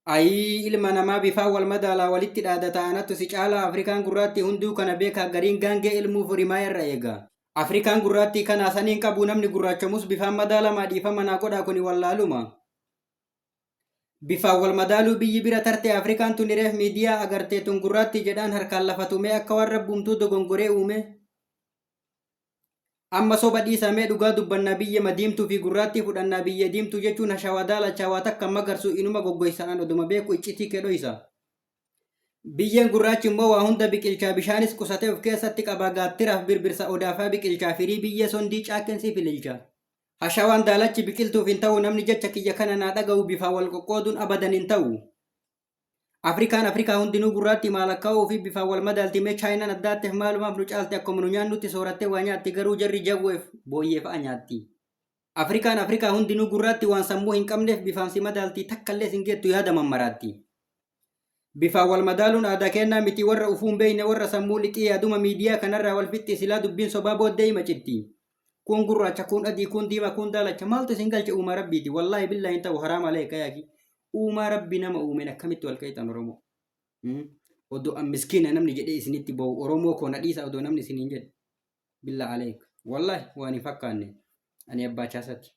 Ay ilma namaa bifaan wal madaalaa walitti dhaadataanatu si caalaa Afrikaan gurraatti hunduu kana beekaa gariin gaangee ilmuu furimaa irra eega. Afrikaan gurraatti kanaa saniin qabu namni gurraachamus bifaan madaalamaa dhiifama naa godhaa kuni wallaaluma. Bifaan wal madaaluu biyyi bira tarte Afrikaan tun ireef miidiyaa agartee tun gurraatti jedhaan harkaan lafa tumee akka warra bumtuu dogongoree uume. Amma soba dhiisamee dhugaa dubbannaa biyya madiimtuu fi gurraatti fudhannaa biyya diimtuu jechuun hashawaa daalachaa waa takka magarsu inuma goggoysaan oduma beeku iccitii kedhoysa. Biyyeen gurraachi immoo waa hunda biqilchaa bishaanis qusatee of keessatti qaba gaattiraaf birbirsa odaafaa biqilchaa firii biyya sondii caakkensii fililcha. Hashawaan daalachi biqiltuuf hin ta'u namni jecha kiyya kana naa dhaga'u bifaa wal qoqqooduun abadan hin ta'u. Afrikaa hundinuu gurraatti maal akka ofii bifaan wal madaaltimee chaayinaan addaatteef maalumaaf nu caalte akkuma nu nyaannutti soorattee waa nyaatti garuu jarri jawweef booyyee fa'a nyaatti. Afrikaa hundinuu gurraatti waan sammuu hin qabneef bifaan si madaaltii takkallee sin geettu yaada mammaraatti. Bifaan wal madaaluun aadaa kennaa miti warra ufuun beeyne warra sammuu liqii yaaduma miidiyaa kanarraa wal fixxi silaa dubbiin sobaa booddee hima citti. Kun gurraacha kun adii kun diimaa kun daalacha maaltu isin galche uumaa rabbiiti wallaahi billaahi hin ta'u haraam alee kayaaki. Uumaa rabbi nama uumen akkamitti wal qaxan Oromoo. Odoo miskiina namni jedhee isinitti ba'u Oromoo koona dhiisa odoo namni isiniin jedhe. Billaa aleek. Wallaahi waan hin fakkaanne. Ani abbaa chaasatti.